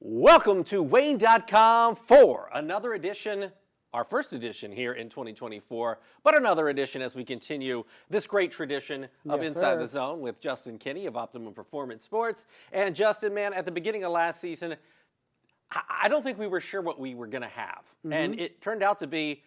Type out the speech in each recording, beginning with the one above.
Welcome to Wayne.com for another edition, our first edition here in 2024, but another edition as we continue this great tradition of Yes, Inside sir. the Zone with Justin Kinney of Optimum Performance Sports. And Justin, man, at the beginning of last season, I don't think we were sure what we were going to have. And it turned out to be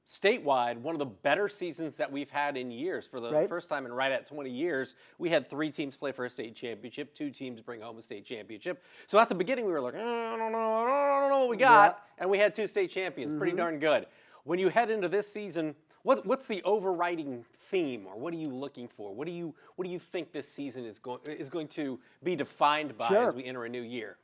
statewide one of the better seasons that we've had in years. For the first time in right at 20 years, we had 3 teams play for a state championship, 2 teams bring home a state championship. So at the beginning, we were like, I don't know what we got. And we had 2 state champions, pretty darn good. When you head into this season, what's the overriding theme, or what are you looking for? What do you think this season is going to be defined by as we enter a new year?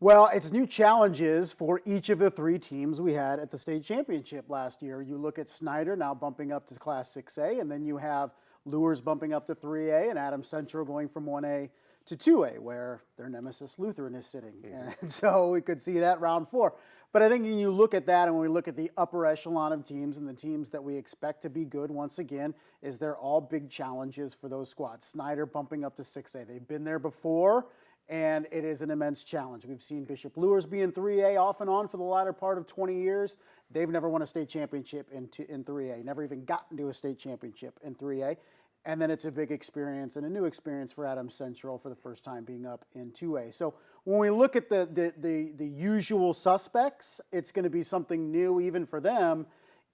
Well, it's new challenges for each of the 3 teams we had at the state championship last year. You look at Snyder now bumping up to Class 6A, and then you have Luers bumping up to 3A, and Adams Central going from 1A to 2A, where their nemesis Lutheran is sitting. And so we could see that round 4. But I think when you look at that, and when we look at the upper echelon of teams and the teams that we expect to be good, once again, is they're all big challenges for those squads. Snyder bumping up to 6A. They've been there before, and it is an immense challenge. We've seen Bishop Luers be in 3A off and on for the latter part of 20 years. They've never won a state championship in 3A, never even gotten to a state championship in 3A. And then it's a big experience and a new experience for Adams Central for the first time being up in 2A. So when we look at the usual suspects, it's going to be something new even for them,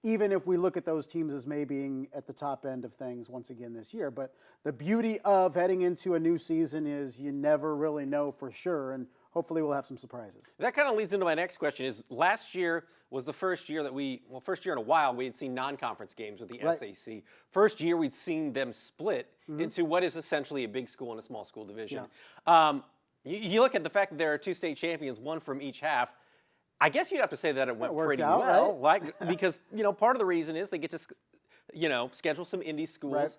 even if we look at those teams as maybe being at the top end of things once again this year. But the beauty of heading into a new season is you never really know for sure, and hopefully we'll have some surprises. That kind of leads into my next question. Is last year was the first year that first year in a while we had seen non-conference games with the SAC. First year we'd seen them split into what is essentially a big school and a small school division. You look at the fact that there are 2 state champions, 1 from each half. I guess you'd have to say that it went pretty out, well, because part of the reason is they get to schedule some indie schools,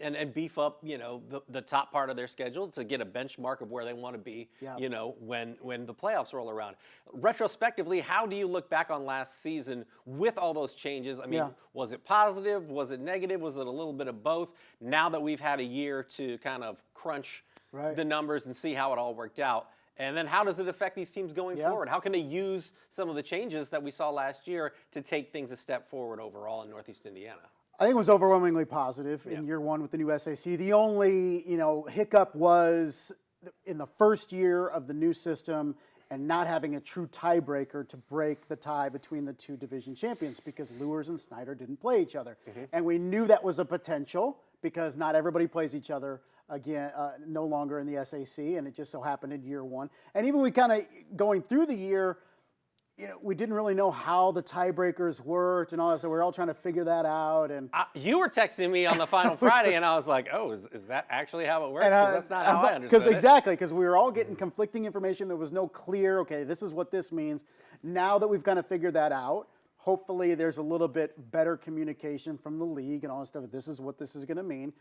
and beef up the top part of their schedule to get a benchmark of where they want to be, when the playoffs roll around. Retrospectively, how do you look back on last season with all those changes? I mean, was it positive? Was it negative? Was it a little bit of both? Now that we've had a year to kind of crunch the numbers and see how it all worked out. And then how does it affect these teams going forward? How can they use some of the changes that we saw last year to take things a step forward overall in Northeast Indiana? I think it was overwhelmingly positive in year 1 with the new SAC. The only, hiccup was in the first year of the new system and not having a true tiebreaker to break the tie between the 2 division champions, because Luers and Snyder didn't play each other. And we knew that was a potential because not everybody plays each other again, no longer in the SAC, and it just so happened in year 1. And even we kind of going through the year, we didn't really know how the tiebreakers worked and all that, so we were all trying to figure that out. And you were texting me on the final Friday, and I was like, "Oh, is that actually how it works?" Because that's not how I understood it. Because we were all getting conflicting information. There was no clear, okay, this is what this means. Now that we've kind of figured that out, hopefully there's a little bit better communication from the league and all that stuff. This is what this is going to mean.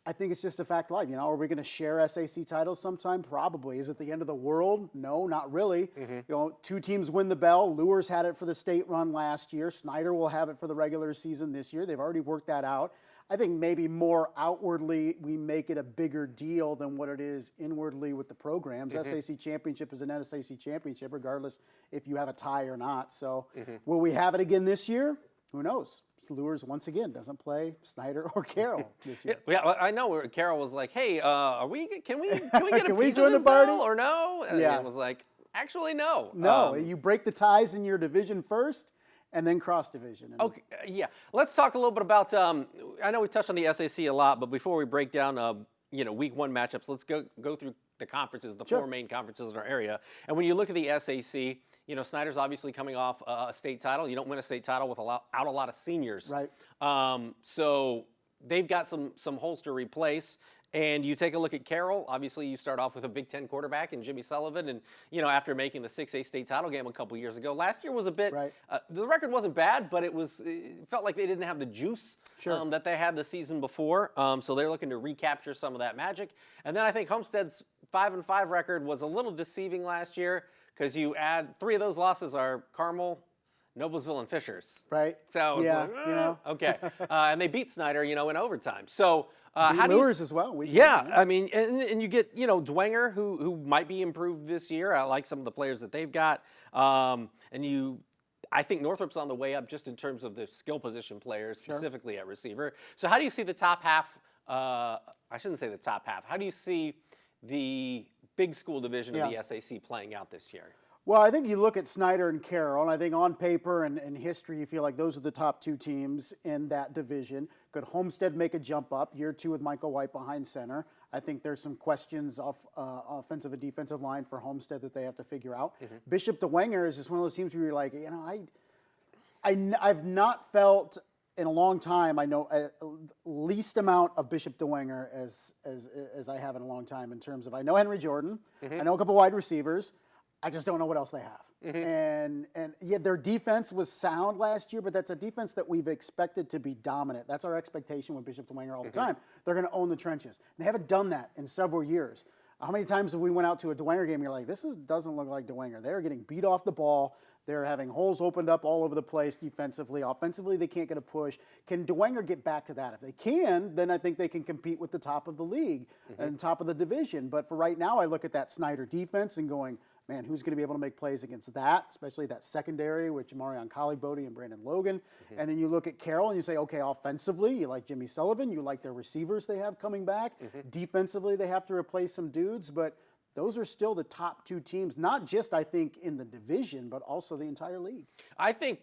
I think it's just a fact of life. Are we going to share SAC titles sometime? Probably. Is it the end of the world? No, not really. 2 teams win the bell. Luers had it for the state run last year. Snyder will have it for the regular season this year. They've already worked that out. I think maybe more outwardly we make it a bigger deal than what it is inwardly with the programs. SAC championship is an SAC championship, regardless if you have a tie or not. So will we have it again this year? Who knows? Luers once again doesn't play Snyder or Carroll this year. Yeah, I know where Carroll was like, "Hey, can we get a Can we piece join of this the party bell or no?" And it was like, "Actually, no." No, you break the ties in your division first, and then cross division. Okay, Let's talk a little bit about. I know we touched on the SAC a lot, but before we break down, week 1 matchups, let's go through the conferences, the 4 main conferences in our area. And when you look at the SAC, Snyder's obviously coming off a state title. You don't win a state title without a lot of seniors. Right. So they've got some holes to replace. And you take a look at Carroll. Obviously, you start off with a Big Ten quarterback in Jimmy Sullivan. And, after making the 6A state title game a couple years ago, last year was a bit, the record wasn't bad, but it felt like they didn't have the juice that they had the season before. So they're looking to recapture some of that magic. And then I think Homestead's 5-5 record was a little deceiving last year, because you add 3 of those losses are Carmel, Noblesville, and Fishers. Right. So, okay. And they beat Snyder, in overtime. So Beat How do you Lures as well. Yeah, I mean, and you get Dwenger, who might be improved this year. I like some of the players that they've got, I think Northrop's on the way up just in terms of the skill position players, specifically at receiver. So how do you see the top half? I shouldn't say the top half. How do you see the big school division of the SAC playing out this year? Well, I think you look at Snyder and Carroll, and I think on paper and history, you feel like those are the top two teams in that division. Could Homestead make a jump up? Year two with Michael White behind center. I think there's some questions off offensive and defensive line for Homestead that they have to figure out. Bishop Dwenger is just one of those teams where you're like, I've not felt in a long time, I know least amount of Bishop Dwenger as I have in a long time in terms of, I know Henry Jordan, I know a couple wide receivers, I just don't know what else they have. And yeah, their defense was sound last year, but that's a defense that we've expected to be dominant. That's our expectation with Bishop Dwenger all the time. They're going to own the trenches. They haven't done that in several years. How many times have we went out to a Dwenger game and you're like, doesn't look like Dwenger. They're getting beat off the ball. They're having holes opened up all over the place defensively. Offensively, they can't get a push. Can Dwenger get back to that? If they can, then I think they can compete with the top of the league and top of the division. But for right now, I look at that Snyder defense and going, man, who's going to be able to make plays against that, especially that secondary with Jamarion Colley-Bodie and Brandon Logan. And then you look at Carroll and you say, okay, offensively, you like Jimmy Sullivan, you like their receivers they have coming back. Defensively, they have to replace some dudes, but those are still the top two teams, not just, I think, in the division, but also the entire league. I think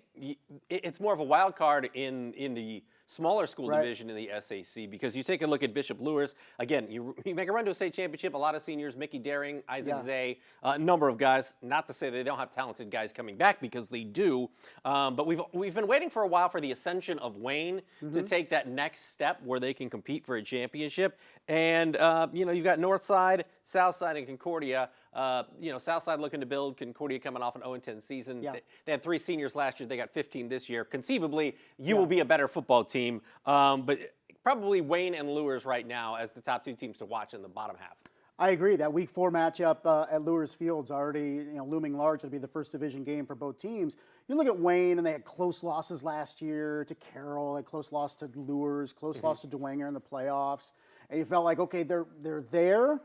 it's more of a wild card in the smaller school division in the SAC, because you take a look at Bishop Lures. Again, you make a run to a state championship, a lot of seniors, Mickey Daring, Isaac Zay, a number of guys. Not to say they don't have talented guys coming back, because they do. But we've been waiting for a while for the ascension of Wayne to take that next step where they can compete for a championship. And, you've got Northside, Southside, and Concordia. Southside looking to build, Concordia coming off an 0-10 season. They had 3 seniors last year. They got 15 this year. Conceivably, you will be a better football team. But probably Wayne and Lures right now as the top 2 teams to watch in the bottom half. I agree. That Week 4 matchup at Lures Field's already looming large. It'll be the first division game for both teams. You look at Wayne, and they had close losses last year to Carroll, a close loss to Lures, close loss to Dwenger in the playoffs. And you felt like, okay, they're there.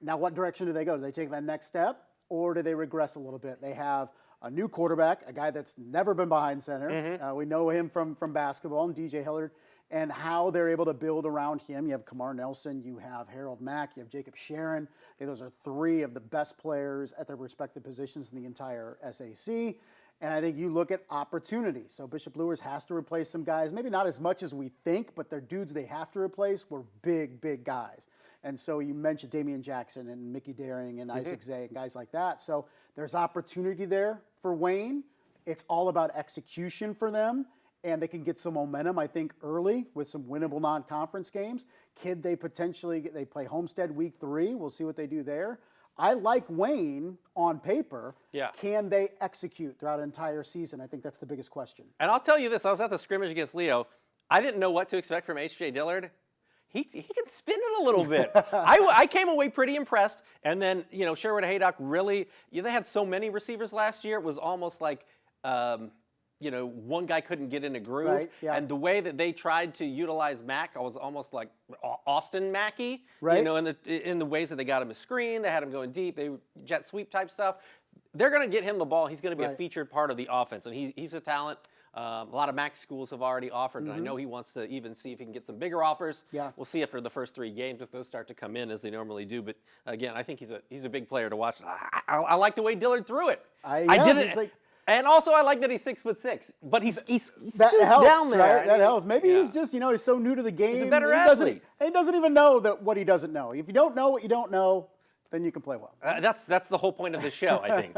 Now, what direction do they go? Do they take that next step, or do they regress a little bit? They have a new quarterback, a guy that's never been behind center. We know him from basketball, and DJ Hillard, and how they're able to build around him. You have Kamar Nelson, you have Harold Mack, you have Jacob Sharon. Those are 3 of the best players at their respective positions in the entire SAC. And I think you look at opportunity. So Bishop Lures has to replace some guys, maybe not as much as we think, but their dudes they have to replace were big, big guys. And so you mentioned Damian Jackson and Mickey Daring and Isaac Zay and guys like that. So there's opportunity there for Wayne. It's all about execution for them, and they can get some momentum, I think, early with some winnable non-conference games. They play Homestead Week 3. We'll see what they do there. I like Wayne on paper. Can they execute throughout an entire season? I think that's the biggest question. And I'll tell you this. I was at the scrimmage against Leo. I didn't know what to expect from H.J. Dillard. He can spin it a little bit. I came away pretty impressed. And then, Sherwood Haydock really, they had so many receivers last year. It was almost like, one guy couldn't get in a groove. And the way that they tried to utilize Mack, I was almost like Austin Mackey. In the ways that they got him a screen, they had him going deep, they jet sweep type stuff. They're going to get him the ball. He's going to be a featured part of the offense, and he's a talent. A lot of Mac schools have already offered, and I know he wants to even see if he can get some bigger offers. We'll see after the first 3 games if those start to come in as they normally do. But again, I think he's a big player to watch. I like the way Dillard threw it. I did it. And also, I like that he's 6'6", but he's that helps, down there. Right? That helps. Maybe he's just, he's so new to the game. He's a better athlete. He doesn't even know what he doesn't know. If you don't know what you don't know, then you can play well. That's the whole point of the show, I think.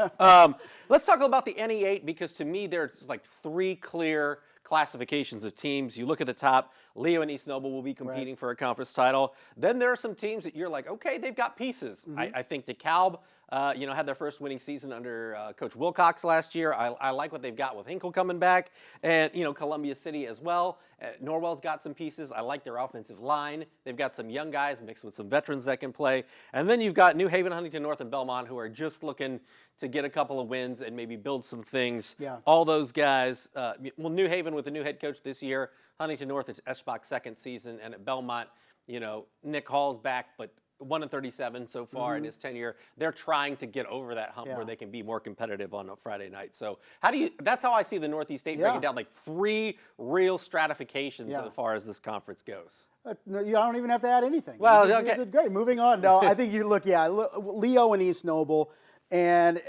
Let's talk about the NE8, because to me, there's like 3 clear classifications of teams. You look at the top, Leo and East Noble will be competing for a conference title. Then there are some teams that you're like, okay, they've got pieces. I think DeKalb, had their first winning season under Coach Wilcox last year. I like what they've got with Hinkle coming back, and Columbia City as well. Norwell's got some pieces. I like their offensive line. They've got some young guys mixed with some veterans that can play. And then you've got New Haven, Huntington North, and Belmont, who are just looking to get a couple of wins and maybe build some things. All those guys. New Haven with a new head coach this year. Huntington North, it's Eschbach's 2nd season, and at Belmont, Nick Hall's back, but 1-37 so far in his tenure. They're trying to get over that hump where they can be more competitive on a Friday night. So that's how I see the Northeast 8 breaking down, like 3 real stratifications as far as this conference goes. No, you don't even have to add anything. Well, You okay. did great. Moving on. No, I think you look, Leo and East Noble. And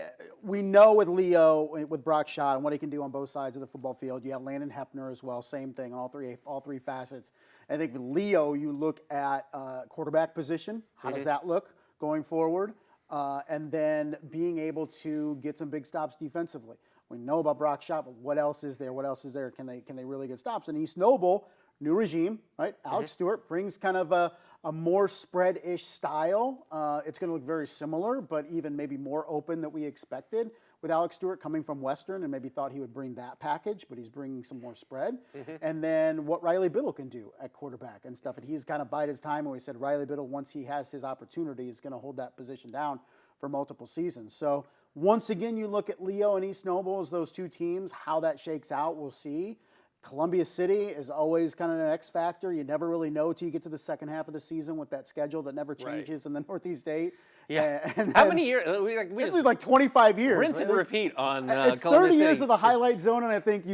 we know with Leo, with Brock Schott and what he can do on both sides of the football field. You have Landon Hepner as well, same thing on all three facets. I think with Leo, you look at quarterback position. How does that look going forward? And then being able to get some big stops defensively. We know about Brock Schott, but what else is there? What else is there? Can they really get stops? And East Noble, new regime, right? Alex Stewart brings kind of a more spread-ish style. It's going to look very similar, but even maybe more open than we expected with Alex Stewart coming from Western, and maybe thought he would bring that package, but he's bringing some more spread. And then what Riley Biddle can do at quarterback and stuff. And he's kind of bided his time when we said Riley Biddle, once he has his opportunity, is going to hold that position down for multiple seasons. So once again, you look at Leo and East Noble as those 2 teams. How that shakes out, we'll see. Columbia City is always kind of an X factor. You never really know till you get to the second half of the season with that schedule that never changes in the Northeast 8. Yeah. And How many years? This was like 25 years. Rinse and repeat on It's Columbia 30 years City. of the highlight zone, and I think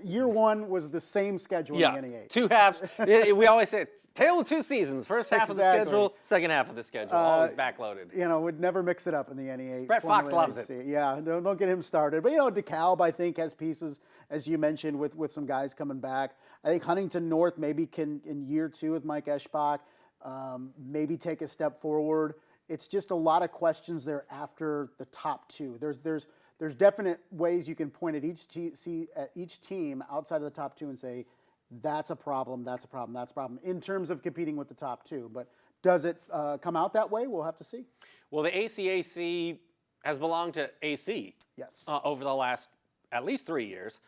year 1 was the same schedule in the NE8. 2 halves. We always say tale of 2 seasons. First half of the schedule, second half of the schedule. Always backloaded. Would never mix it up in the NE8. Brett Fox loves it. Yeah, don't get him started. But, DeKalb, I think, has pieces, as you mentioned, with some guys coming back. I think Huntington North maybe can, in year 2 with Mike Eschbach, maybe take a step forward. It's just a lot of questions there after the top 2. There's definite ways you can point at each team outside of the top 2 and say, that's a problem, that's a problem, that's a problem, in terms of competing with the top 2. But does it come out that way? We'll have to see. Well, the ACAC has belonged to AC over the last at least 3 years.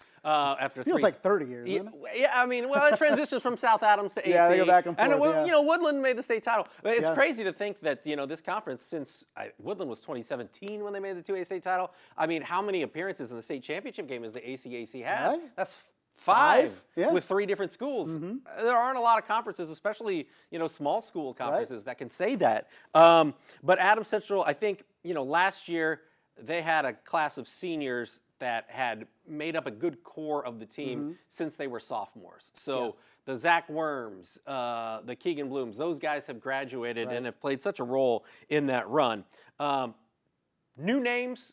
Feels like 30 years, doesn't it? Yeah, I mean, well, it transitions from South Adams to AC. Yeah, they go back and forth. And Woodland made the state title. But it's crazy to think that, this conference, since Woodland was 2017 when they made the 2A state title, I mean, how many appearances in the state championship game has the ACAC had? Right. That's 5 yeah. with 3 different schools. There aren't a lot of conferences, especially, small school conferences that can say that. But Adams Central, I think, last year they had a class of seniors that had made up a good core of the team since they were sophomores. So the Zach Worms, the Keegan Blooms, those guys have graduated and have played such a role in that run. New names,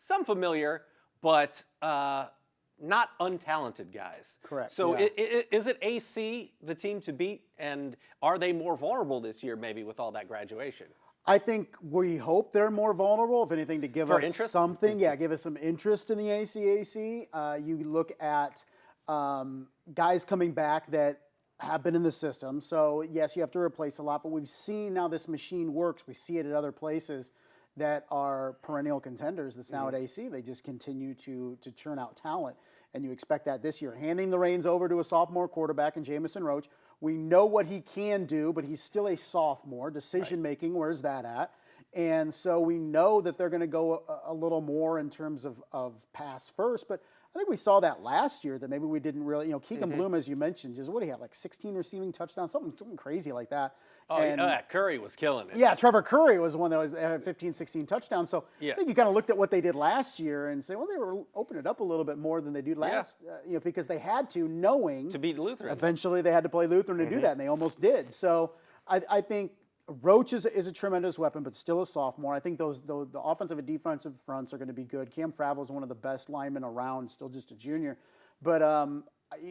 some familiar, but not untalented guys. Correct. So is it AC the team to beat, and are they more vulnerable this year maybe with all that graduation? I think we hope they're more vulnerable, if anything, to give us interest? something. Yeah, give us some interest in the ACAC. You look at guys coming back that have been in the system. So, yes, you have to replace a lot, but we've seen now this machine works. We see it at other places that are perennial contenders that's now at AC. They just continue to churn out talent, and you expect that this year. Handing the reins over to a sophomore quarterback in Jamison Roach. We know what he can do, but he's still a sophomore. Decision-making, where's that at? And so we know that they're going to go a little more in terms of pass first, but I think we saw that last year that maybe we didn't really, Keegan Bloom, as you mentioned, just what do you have, like 16 receiving touchdowns, something crazy like that. Oh, Curry was killing it. Yeah, Trevor Curry was one that had 15, 16 touchdowns. So I think you kind of looked at what they did last year and say, well, they were opening it up a little bit more than they did last, because they had to, knowing to beat Lutheran. Eventually they had to play Lutheran to do that, and they almost did. So I think Roach is a tremendous weapon, but still a sophomore. I think the offensive and defensive fronts are going to be good. Cam Fravel is one of the best linemen around, still just a junior. But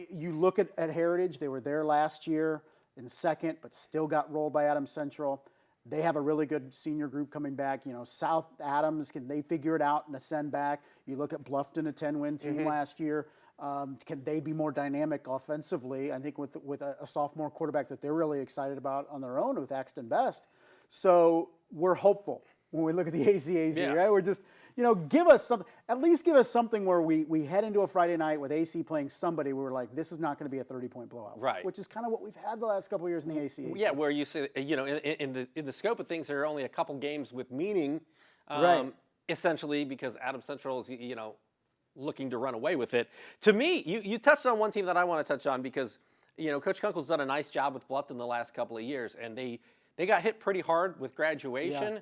you look at Heritage, they were there last year in second, but still got rolled by Adams Central. They have a really good senior group coming back. South Adams, can they figure it out and ascend back? You look at Bluffton, a 10-win team last year. Can they be more dynamic offensively? I think with a sophomore quarterback that they're really excited about on their own with Axton Best. So we're hopeful when we look at the ACAC, right? We're just, give us something, at least give us something where we head into a Friday night with AC playing somebody where we're like, this is not going to be a 30-point blowout. Right. Which is kind of what we've had the last couple of years in the ACAC. Yeah, where you say, in the scope of things, there are only a couple games with meaning, essentially, because Adams Central is, looking to run away with it. To me, you touched on one team that I want to touch on because Coach Kunkel's done a nice job with Bluffton the last couple of years, and they got hit pretty hard with graduation. Yeah.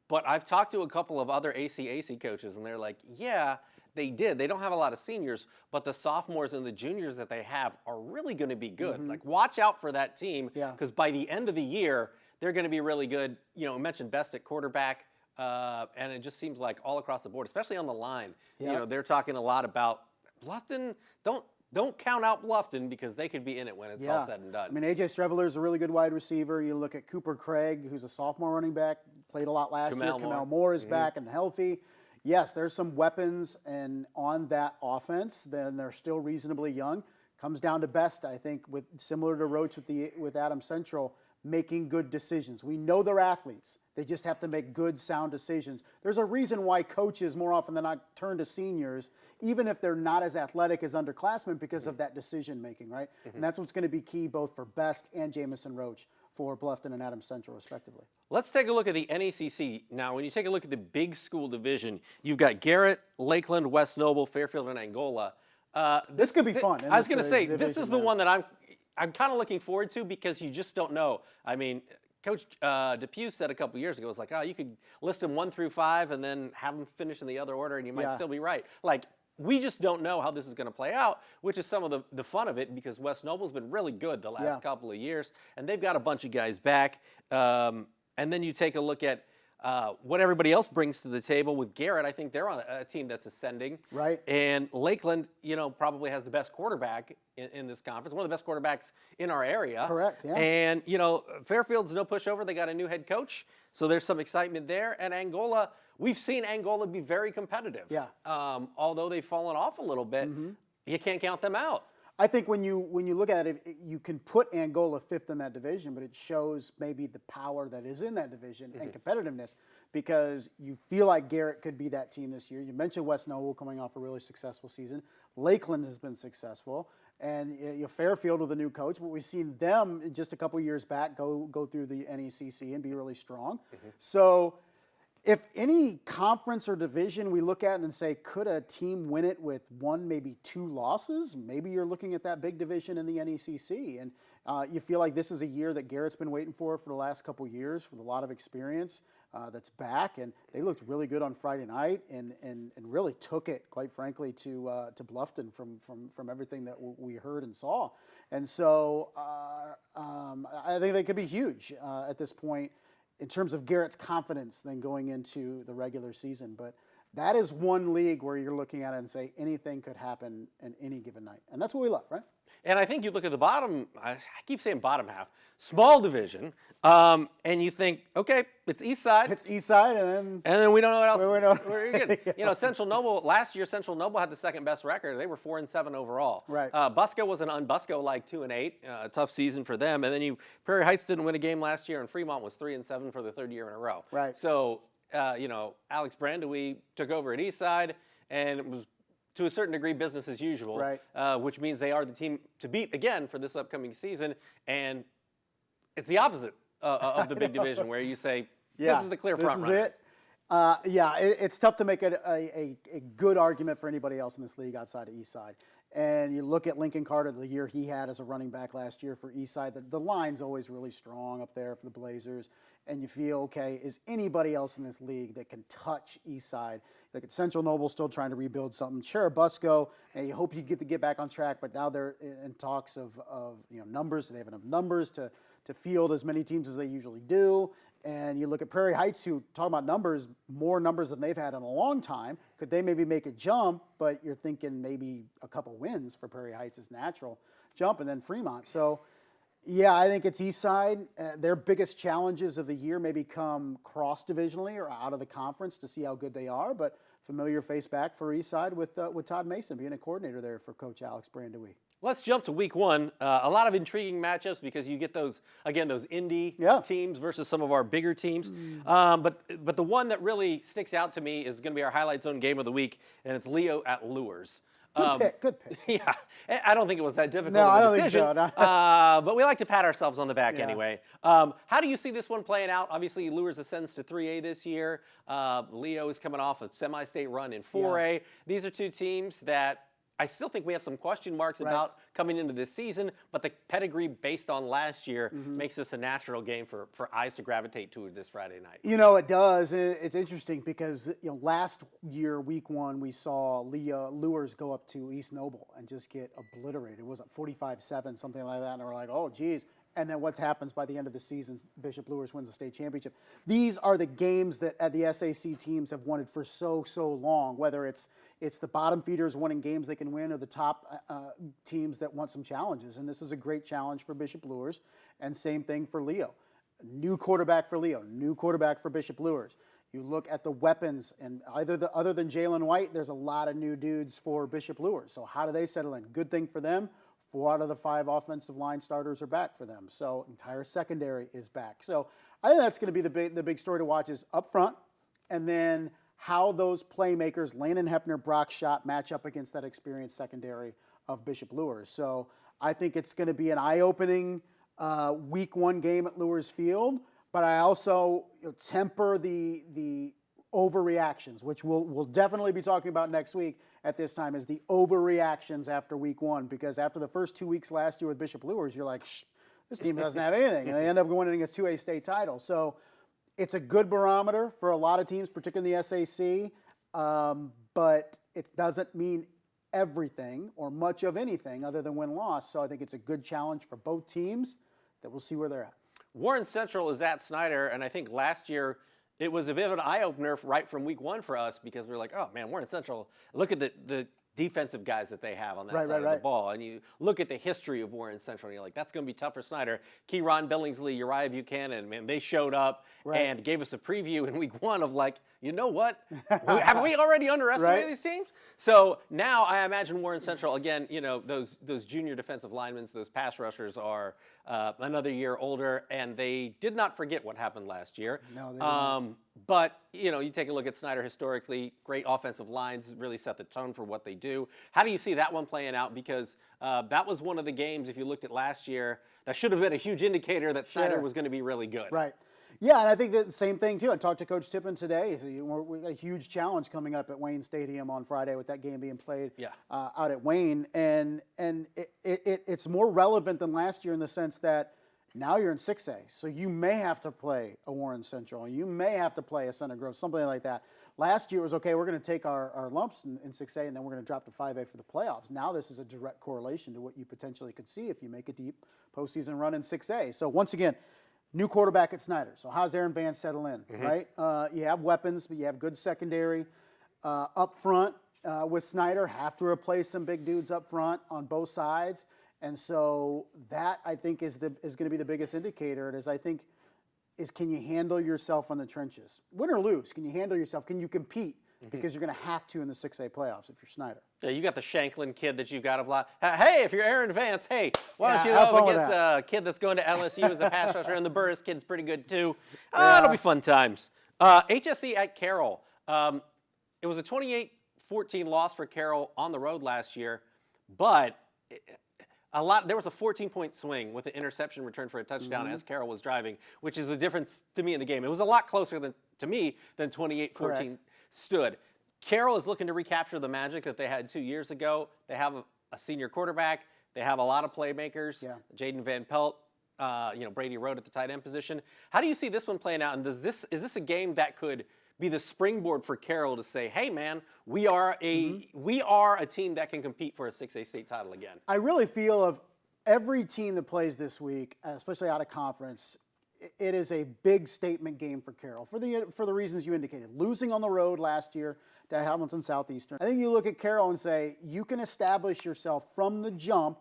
But I've talked to a couple of other ACAC coaches, and they're like, yeah, they did. They don't have a lot of seniors, but the sophomores and the juniors that they have are really going to be good. Like, watch out for that team, Yeah. because by the end of the year, they're going to be really good. I mentioned best at quarterback, and it just seems like all across the board, especially on the line. Yeah. They're talking a lot about Bluffton. Don't count out Bluffton, because they could be in it when it's all said and done. I mean, AJ Streveler is a really good wide receiver. You look at Cooper Craig, who's a sophomore running back, played a lot last year. Kamel Moore is back and healthy. Yes, there's some weapons, and on that offense, then they're still reasonably young. Comes down to best, I think, similar to Roach with Adams Central, making good decisions. We know they're athletes. They just have to make good, sound decisions. There's a reason why coaches more often than not turn to seniors, even if they're not as athletic as underclassmen, because of that decision making, right? And that's what's going to be key both for Best and Jamison Roach for Bluffton and Adams Central, respectively. Let's take a look at the NECC. Now, when you take a look at the big school division, you've got Garrett, Lakeland, West Noble, Fairfield, and Angola. This could be fun. I was going to say, this is the one that I'm kind of looking forward to, because you just don't know. I mean, Coach Depew said a couple years ago, it was like, you could list them 1 through 5 and then have them finish in the other order, and you might still be right. Like, we just don't know how this is going to play out, which is some of the fun of it, because West Noble's been really good the last couple of years, and they've got a bunch of guys back. And then you take a look at what everybody else brings to the table. With Garrett, I think they're on a team that's ascending. Right. And Lakeland, probably has the best quarterback in this conference, one of the best quarterbacks in our area. Correct, yeah. And, Fairfield's no pushover. They got a new head coach, so there's some excitement there. And Angola, we've seen Angola be very competitive. Yeah. Although they've fallen off a little bit, you can't count them out. I think when you look at it, you can put Angola 5th in that division, but it shows maybe the power that is in that division and competitiveness, because you feel like Garrett could be that team this year. You mentioned West Noble coming off a really successful season. Lakeland has been successful, and Fairfield with a new coach. But we've seen them just a couple years back go through the NECC and be really strong. So, if any conference or division we look at and then say, could a team win it with 1, maybe 2 losses? Maybe you're looking at that big division in the NECC. And you feel like this is a year that Garrett's been waiting for the last couple years, with a lot of experience that's back. And they looked really good on Friday night and really took it, quite frankly, to Bluffton from everything that we heard and saw. And so I think they could be huge at this point, in terms of Garrett's confidence than going into the regular season. But that is one league where you're looking at it and say anything could happen in any given night. And that's what we love, right? And I think you look at the bottom, I keep saying bottom half, small division, and you think, okay, it's East Side. It's East Side, and then we don't know what else. We know. We're good. Yes. Central Noble, last year, Central Noble had the second best record. They were 4-7 overall. Right. Busco was an unBusco, like 2-8, a tough season for them. And then Prairie Heights didn't win a game last year, and Fremont was 3-7 for the 3rd year in a row. Right. So, Alex Brandewie took over at East Side, and it was, to a certain degree, business as usual, right. Which means they are the team to beat again for this upcoming season. And it's the opposite of the big division, where you say, this is the clear front runner. This is it. It's tough to make a good argument for anybody else in this league outside of East Side. And you look at Lincoln Carter, the year he had as a running back last year for East Side, the line's always really strong up there for the Blazers. And you feel, okay, is anybody else in this league that can touch East Side? Look at Central Noble still trying to rebuild something. Cherubusco, and you hope you get back on track, but now they're in talks of numbers. Do they have enough numbers to field as many teams as they usually do? And you look at Prairie Heights, who, talk about numbers, more numbers than they've had in a long time. Could they maybe make a jump? But you're thinking maybe a couple wins for Prairie Heights is natural jump, and then Fremont. So, yeah, I think it's East Side. Their biggest challenges of the year may become cross-divisionally or out of the conference to see how good they are. But familiar face back for East Side with Todd Mason being a coordinator there for Coach Alex Brandewie. Let's jump to week 1. A lot of intriguing matchups, because you get those indie teams versus some of our bigger teams. But the one that really sticks out to me is going to be our Highlight Zone game of the week, and it's Leo at Lures. Good pick. Yeah, I don't think it was that difficult No, of a I don't decision. think so. But we like to pat ourselves on the back Yeah. anyway. How do you see this one playing out? Obviously, Lures ascends to 3A this year. Leo is coming off a semi-state run in 4A. Yeah. These are two teams that I still think we have some question marks Right. about coming into this season, but the pedigree based on last year makes this a natural game for eyes to gravitate to this Friday night. It does. It's interesting because last year, week 1, we saw Lures go up to East Noble and just get obliterated. It was 45-7, something like that, and we're like, oh, geez. And then what happens by the end of the season? Bishop Lures wins the state championship. These are the games that the SAC teams have wanted for so long. Whether it's the bottom feeders wanting games they can win, or the top teams that want some challenges. And this is a great challenge for Bishop Lures. And same thing for Leo. New quarterback for Leo, new quarterback for Bishop Lures. You look at the weapons, and other than Jalen White, there's a lot of new dudes for Bishop Lures. So how do they settle in? Good thing for them. 4 out of the 5 offensive line starters are back for them. So entire secondary is back. So I think that's going to be the big story to watch is up front, and then how those playmakers, Landon Hepner, Brock Schott, match up against that experienced secondary of Bishop Lures. So I think it's going to be an eye-opening week 1 game at Lures Field, but I also temper the overreactions, which we'll definitely be talking about next week at this time, is the overreactions after week 1, because after the first 2 weeks last year with Bishop Lures, you're like, this team doesn't have anything, and they end up winning against 2A state titles. So it's a good barometer for a lot of teams, particularly in the SAC, but it doesn't mean everything or much of anything other than win-loss. So I think it's a good challenge for both teams that we'll see where they're at. Warren Central is at Snyder, and I think last year it was a bit of an eye-opener right from week 1 for us, because we were like, oh, man, Warren Central, look at the defensive guys that they have on that side of the ball. And you look at the history of Warren Central, and you're like, that's going to be tough for Snyder. Keyron Billingsley, Uriah Buchanan, man, they showed up and gave us a preview in week 1 of like, you know what? Have we already underestimated these teams? So now I imagine Warren Central, again, those junior defensive linemen, those pass rushers are another year older, and they did not forget what happened last year. No, they didn't. But, you take a look at Snyder historically, great offensive lines really set the tone for what they do. How do you see that one playing out? Because that was one of the games, if you looked at last year, that should have been a huge indicator that Snyder was going to be really good. Right. Yeah, and I think the same thing, too. I talked to Coach Tippin today. We got a huge challenge coming up at Wayne Stadium on Friday with that game being played out at Wayne. And it's more relevant than last year in the sense that now you're in 6A. So you may have to play a Warren Central. You may have to play a Center Grove, something like that. Last year it was, okay, we're going to take our lumps in 6A, and then we're going to drop to 5A for the playoffs. Now this is a direct correlation to what you potentially could see if you make a deep postseason run in 6A. So once again, new quarterback at Snyder. So how's Aaron Vance settle in, right? You have weapons, but you have good secondary. Up front with Snyder, have to replace some big dudes up front on both sides. And so that, I think, is going to be the biggest indicator. Can you handle yourself on the trenches? Win or lose, can you handle yourself? Can you compete? Because you're going to have to in the 6A playoffs if you're Snyder. Yeah, you got the Shanklin kid that you've got a lot. Hey, if you're Aaron Vance, hey, why don't you have go fun with against that. a kid that's going to LSU as a pass rusher, and the Burris kid's pretty good too. It'll be fun times. HSE at Carroll. It was a 28-14 loss for Carroll on the road last year, but there was a 14-point swing with an interception return for a touchdown as Carroll was driving, which is the difference to me in the game. It was a lot closer than 28-14 stood. Carroll is looking to recapture the magic that they had 2 years ago. They have a senior quarterback. They have a lot of playmakers. Jaden Van Pelt, Brady Road at the tight end position. How do you see this one playing out? And is this a game that could be the springboard for Carroll to say, hey, man, we are a team that can compete for a 6A state title again? I really feel of every team that plays this week, especially out of conference, it is a big statement game for Carroll for the reasons you indicated. Losing on the road last year to Hamilton Southeastern. I think you look at Carroll and say, you can establish yourself from the jump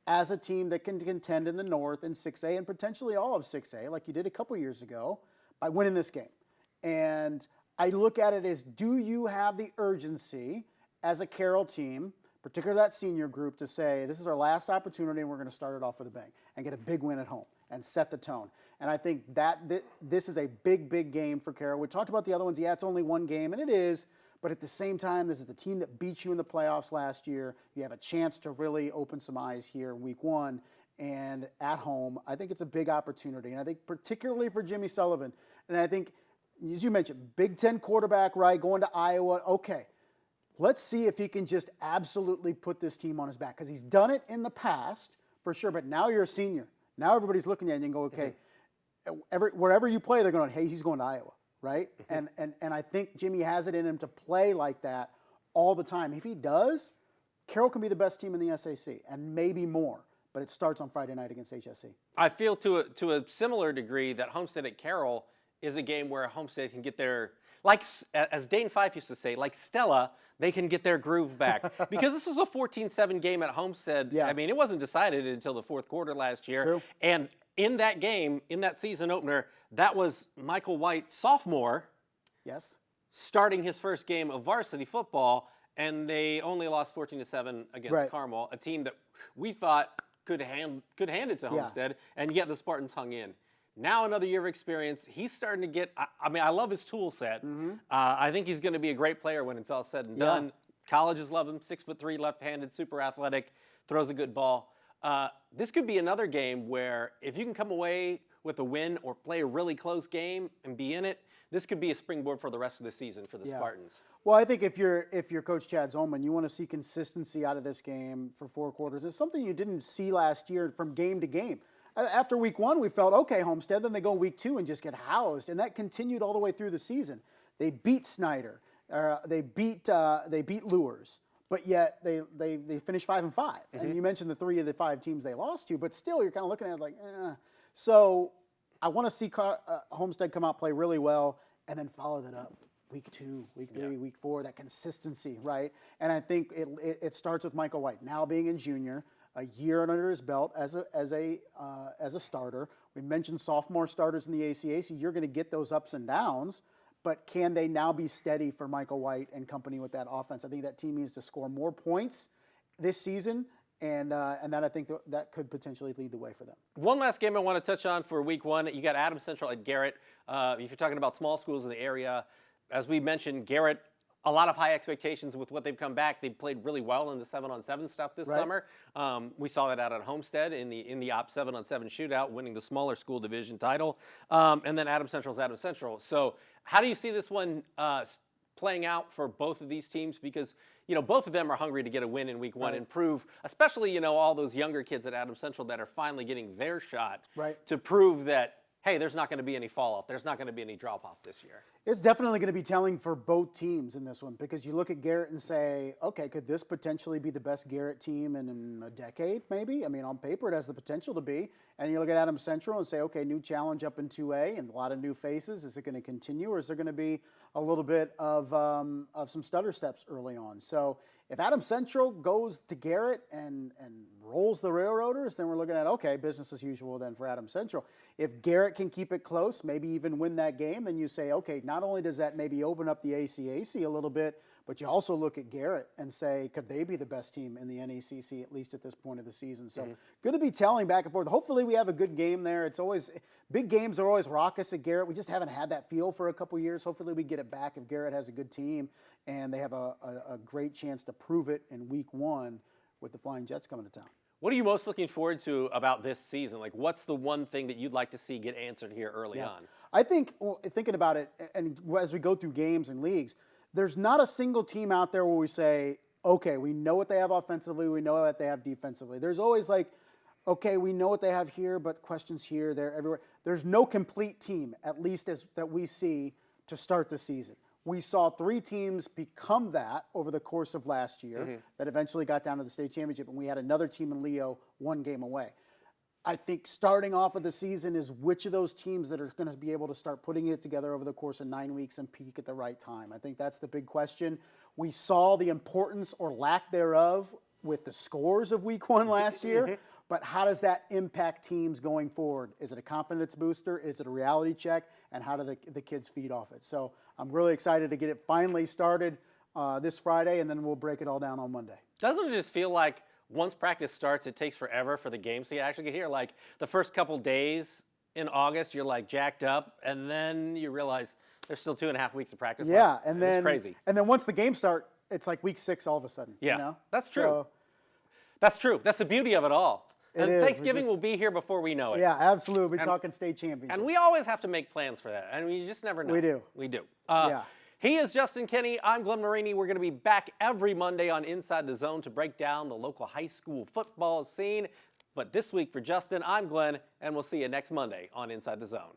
as a team that can contend in the North in 6A and potentially all of 6A, like you did a couple years ago, by winning this game. And I look at it as, do you have the urgency as a Carroll team, particularly that senior group, to say, this is our last opportunity and we're going to start it off with a bang and get a big win at home and set the tone. And I think that this is a big, big game for Carroll. We talked about the other ones. Yeah, it's only one game, and it is. But at the same time, this is the team that beat you in the playoffs last year. You have a chance to really open some eyes here in week 1. And at home, I think it's a big opportunity. And I think particularly for Jimmy Sullivan. And I think, as you mentioned, Big Ten quarterback, right, going to Iowa. Okay, Let's see if he can just absolutely put this team on his back, because he's done it in the past for sure. But now you're a senior. Now everybody's looking at you and go, okay, wherever you play, they're going, hey, he's going to Iowa, right? And I think Jimmy has it in him to play like that all the time. If he does, Carroll can be the best team in the SAC and maybe more. But it starts on Friday night against HSC. I feel to a similar degree that Homestead at Carroll is a game where Homestead can get their, like as Dane Fife used to say, like Stella, they can get their groove back. Because this was a 14-7 game at Homestead. Yeah. I mean, it wasn't decided until the fourth quarter last year. True. And in that game, in that season opener, that was Michael White, sophomore, Yes. starting his first game of varsity football, and they only lost 14-7 against Right. Carmel, a team that we thought could hand it to Homestead, and yet the Spartans hung in. Now another year of experience. He's starting to get, I mean, I love his tool set. I think he's going to be a great player when it's all said and done. Colleges love him, 6'3", left-handed, super athletic, throws a good ball. This could be another game where if you can come away with a win or play a really close game and be in it, this could be a springboard for the rest of the season for the Spartans. Well, I think if you're Coach Chad Zollman, you want to see consistency out of this game for 4 quarters. It's something you didn't see last year from game to game. After week 1, we felt, okay, Homestead, then they go week 2 and just get housed, and that continued all the way through the season. They beat Snyder, they beat Lures, but yet they finished 5-5. And you mentioned the 3 of the 5 teams they lost to, but still you're kind of looking at it like, eh. So I want to see Homestead come out, play really well, and then follow that up. Week 2, week 3, week 4, that consistency, right? And I think it starts with Michael White now being in junior, a year under his belt as a starter. We mentioned sophomore starters in the ACAC. You're going to get those ups and downs, but can they now be steady for Michael White and company with that offense? I think that team needs to score more points this season, and that I think that could potentially lead the way for them. One last game I want to touch on for week 1. You got Adams Central at Garrett. If you're talking about small schools in the area, as we mentioned, Garrett, a lot of high expectations with what they've come back. They played really well in the 7-on-7 stuff this summer. We saw that out at Homestead in the Op 7-on-7 shootout, winning the smaller school division title. And then Adams Central's Adams Central. So how do you see this one playing out for both of these teams? Because, you know, both of them are hungry to get a win in week 1 and prove, especially, you know, all those younger kids at Adams Central that are finally getting their shot to prove that, hey, there's not going to be any fall off. There's not going to be any drop off this year. It's definitely going to be telling for both teams in this one, because you look at Garrett and say, okay, could this potentially be the best Garrett team in a decade, maybe? I mean, on paper, it has the potential to be. And you look at Adams Central and say, okay, new challenge up in 2A and a lot of new faces. Is it going to continue, or is there going to be a little bit of some stutter steps early on? So if Adams Central goes to Garrett and rolls the Railroaders, then we're looking at, okay, business as usual then for Adams Central. If Garrett can keep it close, maybe even win that game, then you say, okay, not only does that maybe open up the ACAC a little bit, but you also look at Garrett and say, could they be the best team in the NECC, at least at this point of the season? So going to be telling back and forth. Hopefully we have a good game there. It's always, big games are always raucous at Garrett. We just haven't had that feel for a couple years. Hopefully we get it back if Garrett has a good team and they have a great chance to prove it in week 1 with the Flying Jets coming to town. What are you most looking forward to about this season? Like, what's the one thing that you'd like to see get answered here early on? I think, thinking about it, and as we go through games and leagues, there's not a single team out there where we say, okay, we know what they have offensively, we know what they have defensively. There's always like, okay, we know what they have here, but questions here, there, everywhere. There's no complete team, at least that we see, to start the season. We saw 3 teams become that over the course of last year that eventually got down to the state championship, and we had another team in Leo 1 game away. I think starting off of the season is which of those teams that are going to be able to start putting it together over the course of 9 weeks and peak at the right time. I think that's the big question. We saw the importance or lack thereof with the scores of week 1 last year, but how does that impact teams going forward? Is it a confidence booster? Is it a reality check? And how do the kids feed off it? So I'm really excited to get it finally started this Friday, and then we'll break it all down on Monday. Doesn't it just feel like once practice starts, it takes forever for the games to actually get here? Like the first couple days in August, you're like jacked up, and then you realize there's still 2.5 weeks of practice left. And then it's crazy. And then once the games start, it's like week 6 all of a sudden. Yeah, you know? that's true. So, That's true. That's the beauty of it all. And is. Thanksgiving will be here before we know it. yeah, absolutely. We're talking state championship. And we always have to make plans for that. And we just never know. We do. We do. Yeah. He is Justin Kenny. I'm Glenn Marini. We're going to be back every Monday on Inside the Zone to break down the local high school football scene. But this week for Justin, I'm Glenn, and we'll see you next Monday on Inside the Zone.